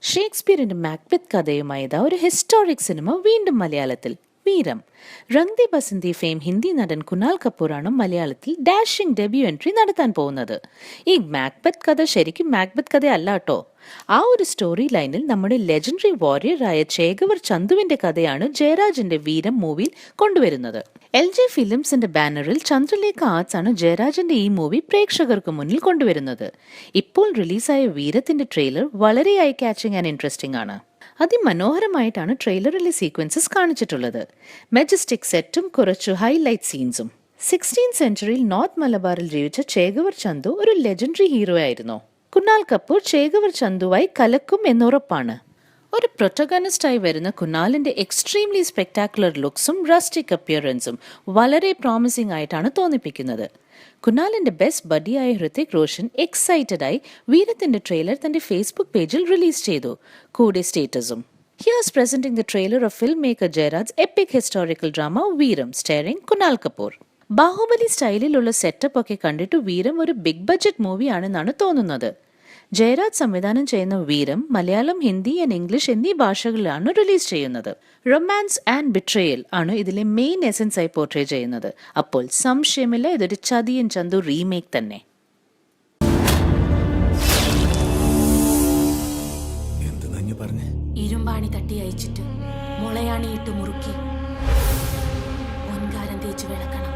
ഷേക്സ്പിയറിന്റെ Macbeth കഥയുമായത് ഒരു historic cinema വീണ്ടും മലയാളത്തിൽ. വീരം. റംഗ് ദി ബസന്തി ഫെയിം ഹിന്ദി നടൻ കുനാൽ കപൂറാണ് മലയാളത്തിൽ ഡാഷിംഗ് ഡെബ്യൂ എൻട്രി നടത്താൻ പോകുന്നത്. ഈ മാക്ബെത്ത് കഥ ശരിക്കും മാക്ബെത്ത് കഥ അല്ലാട്ടോ. ആ ഒരു സ്റ്റോറി ലൈനിൽ നമ്മുടെ ലെജൻഡറി വാരിയറായ ചേകവർ ചന്തുവിന്റെ കഥയാണ് ജയരാജിന്റെ വീരം മൂവിയിൽ കൊണ്ടുവരുന്നത്. LG ഫിലിംസിന്റെ ബാനറിൽ ചന്ദ്രലേഖ ആർട്സ് ആണ് ജയരാജന്റെ ഈ മൂവി പ്രേക്ഷകർക്ക് മുന്നിൽ കൊണ്ടുവരുന്നത്. ഇപ്പോൾ റിലീസായ വീരത്തിന്റെ ട്രെയിലർ വളരെ ഐ ക്യാച്ചിങ് ആൻഡ് ഇൻട്രസ്റ്റിംഗ് ആണ്. അതിമനോഹരമായിട്ടാണ് ട്രെയിലറിലെ സീക്വൻസസ് കാണിച്ചിട്ടുള്ളത്. മെജസ്റ്റിക് സെറ്റും കുറച്ചു ഹൈലൈറ്റ് സീൻസും. 16th സെഞ്ചുറിയിൽ നോർത്ത് മലബാറിൽ ജീവിച്ച ചേകവർ ചന്തു ഒരു ലെജൻഡറി ഹീറോ ആയിരുന്നു. കുനാൽ കപൂർ ചേകവർ ചന്തുവായി കലക്കും എന്നുറപ്പാണ്. ഒരു പ്രൊട്ടഗണിസ്റ്റായി വരുന്ന കുനാലിന്റെ എക്സ്ട്രീംലി സ്പെക്ടാക്കുലർ ലുക്സും റസ്റ്റിക് അപ്പിയറൻസും വളരെ പ്രോമിസിംഗ് ആയിട്ടാണ് തോന്നിപ്പിക്കുന്നത്. കുനാലിന്റെ ബെസ്റ്റ് ബഡിയായ ഹൃതിക് റോഷൻ എക്സൈറ്റഡ് ആയി വീരത്തിന്റെ ട്രെയിലർ തന്റെ ഫേസ്ബുക്ക് പേജിൽ റിലീസ് ചെയ്തു, കൂടെ സ്റ്റേറ്റസും. Here's presenting the trailer of filmmaker Jayaraj's epic historical drama Veeram, starring Kunal Kapoor. Baahubali സ്റ്റൈലിലുള്ള സെറ്റപ്പ് ഒക്കെ കണ്ടിട്ട് വീരം ഒരു ബിഗ് ബഡ്ജറ്റ് മൂവിയാണെന്നാണ് തോന്നുന്നത്. ജയരാജ് സംവിധാനം ചെയ്യുന്ന വീരം മലയാളം, ഹിന്ദി ആൻഡ് ഇംഗ്ലീഷ് എന്നീ ഭാഷകളിലാണ് റിലീസ് ചെയ്യുന്നത്. റൊമാൻസ് ആൻഡ് ബിട്രയൽ ആണ് ഇതിലെ മെയിൻ എസൻസ് ആയി പോർട്രേ ചെയ്യുന്നത്. അപ്പോൾ സംശയമില്ല, ഇതൊരു ചതിയൻ ചന്തു റീമേക്ക് തന്നെ. ഇരുമ്പാണി തട്ടി അയച്ചിട്ട് മുളയാണിയിട്ട് മുറുക്കി പൊൻകാരം തേച്ച് വിളക്കണം.